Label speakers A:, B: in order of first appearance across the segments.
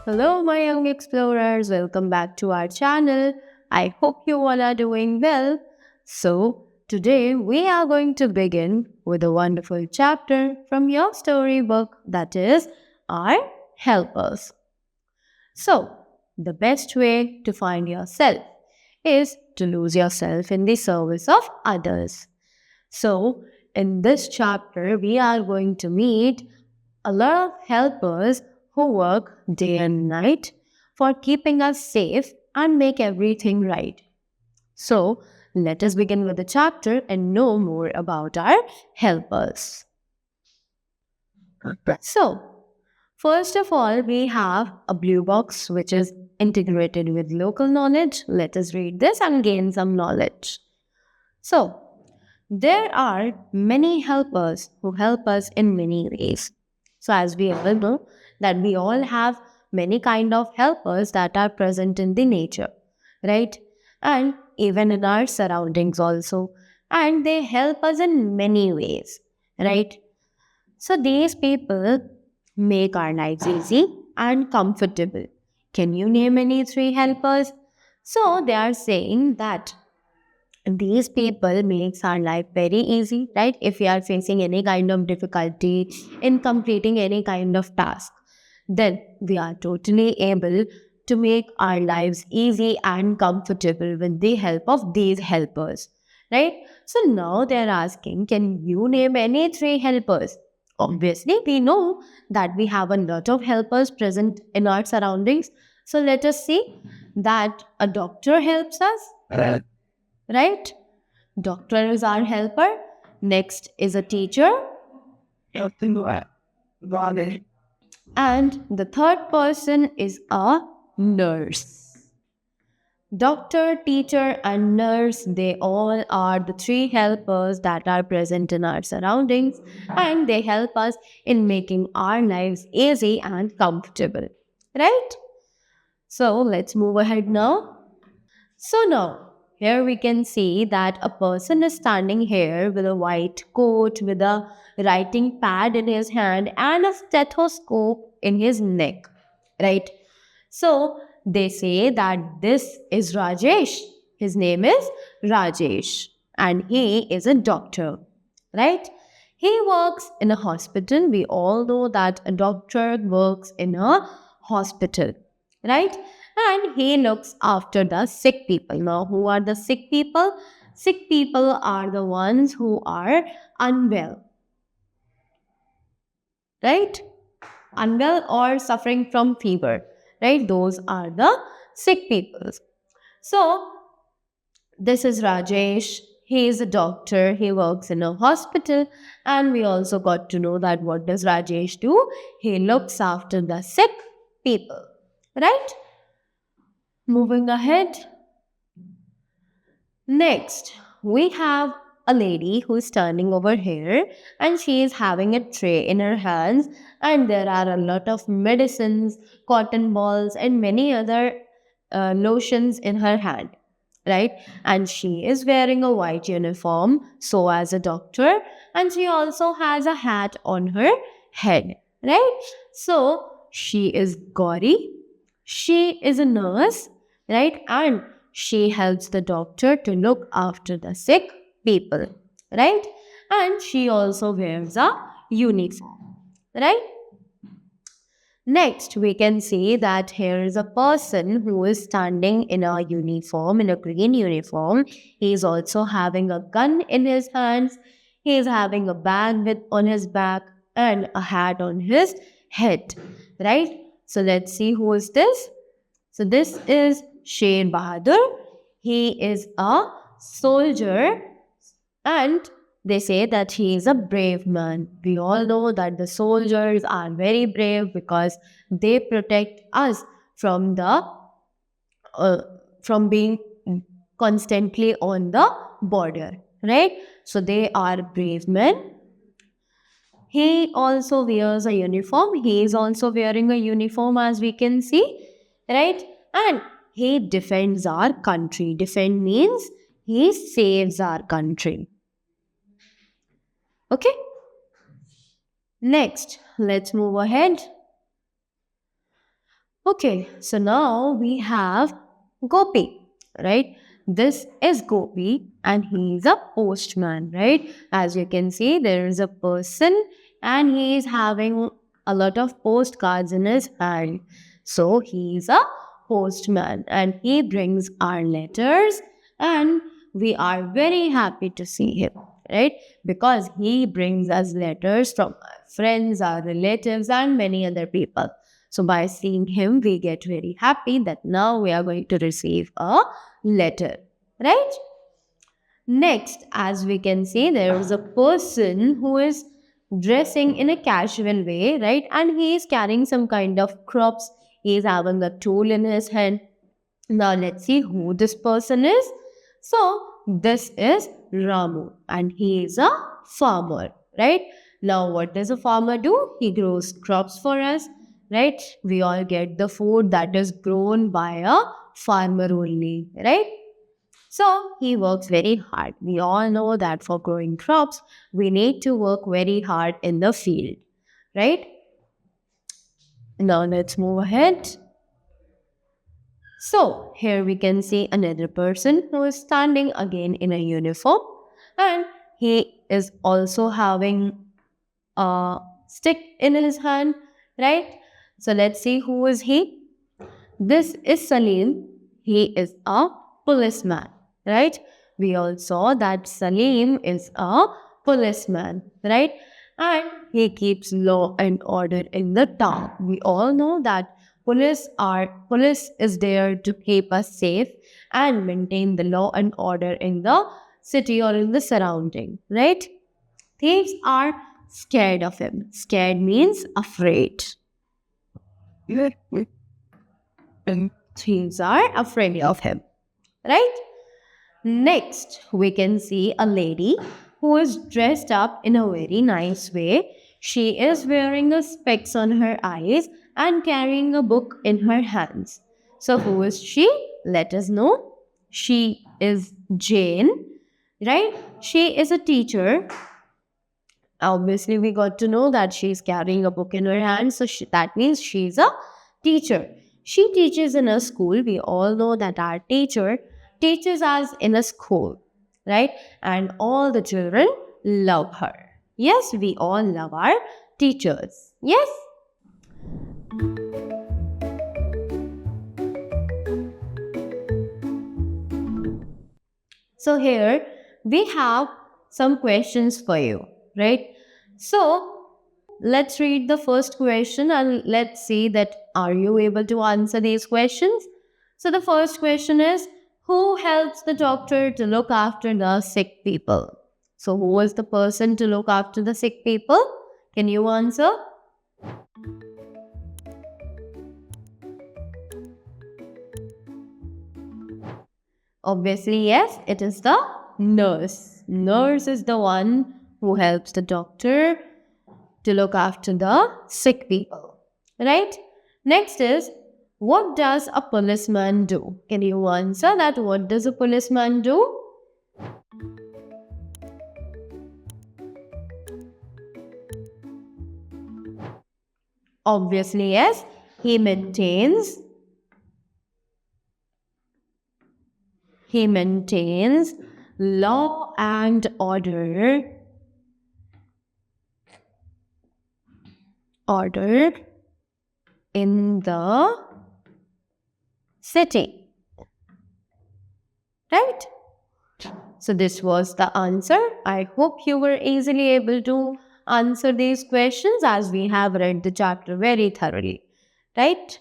A: Hello, my young explorers. Welcome back to our channel. I hope you all are doing well. So, today we are going to begin with a wonderful chapter from your storybook that is our helpers. So, the best way to find yourself is to lose yourself in the service of others. So, in this chapter, we are going to meet a lot of helpers who work day and night for keeping us safe and make everything right. So, let us begin with the chapter and know more about our helpers. So, first of all, we have a blue box which is integrated with local knowledge. Let us read this and gain some knowledge. So, there are many helpers who help us in many ways. So as we all know that we all have many kind of helpers that are present in the nature, right? And even in our surroundings also. And they help us in many ways, right? So these people make our lives easy and comfortable. Can you name any three helpers? So they are saying that these people makes our life very easy, right? If we are facing any kind of difficulty in completing any kind of task, then we are totally able to make our lives easy and comfortable with the help of these helpers, right? So now they're asking, can you name any three helpers? Obviously we know that we have a lot of helpers present in our surroundings. So let us see that a doctor helps us, right? Doctor is our helper. Next is a teacher. And the third person is a nurse. Doctor, teacher, and nurse, they all are the three helpers that are present in our surroundings and they help us in making our lives easy and comfortable. Right? So let's move ahead now. So now, here we can see that a person is standing here with a white coat, with a writing pad in his hand, and a stethoscope in his neck. Right? So, they say that this is Rajesh. His name is Rajesh, and he is a doctor. Right? He works in a hospital. We all know that a doctor works in a hospital, right? And he looks after the sick people. Now, who are the sick people? Sick people are the ones who are unwell, right? Unwell or suffering from fever, right? Those are the sick people. So, this is Rajesh. He is a doctor. He works in a hospital. And we also got to know that what does Rajesh do? He looks after the sick people, right? Moving ahead. Next, we have a lady who is standing over here and she is having a tray in her hands and there are a lot of medicines, cotton balls and many other lotions in her hand, right? And she is wearing a white uniform, so as a doctor, and she also has a hat on her head, right? So she is Gauri. She is a nurse, right? And she helps the doctor to look after the sick people, right? And she also wears a uniform, right? Next, we can see that here is a person who is standing in a uniform, in a green uniform. He is also having a gun in his hands. He is having a bag on his back and a hat on his head, right? So let's see who is this. So this is Sher Bahadur. He is a soldier and they say that he is a brave man. We all know that the soldiers are very brave because they protect us from the uh, from being constantly on the border, right? So they are brave men. He also wears a uniform. He is also wearing a uniform as we can see, right? And he defends our country. Defend means he saves our country. Okay? Next, let's move ahead. Okay, so now we have Gopi, right? This is Gopi and he's a postman, right? As you can see, there is a person and he is having a lot of postcards in his hand. So he's a postman and he brings our letters and we are very happy to see him, right? Because he brings us letters from our friends, our relatives, and many other people. So by seeing him, we get very happy that now we are going to receive a letter, right? Next, as we can see, there is a person who is dressing in a casual way, right? And he is carrying some kind of crops. He is having a tool in his hand. Now let's see who this person is. So this is Ramu and he is a farmer, right? Now what does a farmer do? He grows crops for us, right? We all get the food that is grown by a farmer only, right? So he works very hard. We all know that for growing crops, we need to work very hard in the field, right? Now let's move ahead. So here we can see another person who is standing again in a uniform and he is also having a stick in his hand, right? So let's see who is he. This is Salim. He is a policeman, right? We all saw that Salim is a policeman, right? And he keeps law and order in the town. We all know that police is there to keep us safe and maintain the law and order in the city or in the surrounding, right? Thieves are scared of him. Scared means afraid. Thieves are afraid of him, right? Next, we can see a lady who is dressed up in a very nice way. She is wearing a specs on her eyes and carrying a book in her hands. So, who is she? Let us know. She is Jane, right? She is a teacher. Obviously, we got to know that she's carrying a book in her hand, so that means she's a teacher. She teaches in a school. We all know that our teacher teaches us in a school, right? And all the children love her. Yes, we all love our teachers. Yes? So, here we have some questions for you, right? So, let's read the first question and let's see that are you able to answer these questions? So the first question is who helps the doctor to look after the sick people? So who is the person to look after the sick people? Can you answer? Obviously, yes, it is the nurse. Nurse is the one who helps the doctor to look after the sick people, right? Next is, what does a policeman do? Can you answer that? What does a policeman do? Obviously, yes, he maintains law and order in the city, right? So this was the answer. I hope you were easily able to answer these questions as we have read the chapter very thoroughly, right?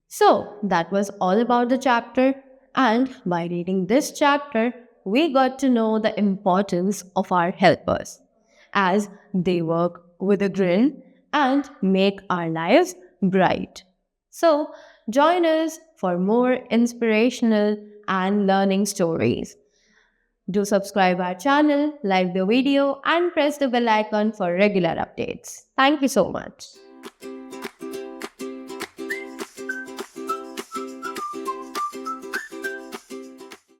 A: So that was all about the chapter, and by reading this chapter, we got to know the importance of our helpers as they work with a grin and make our lives bright. So join us for more inspirational and learning stories. Do subscribe our channel, like the video and press the bell icon for regular updates. Thank you so much.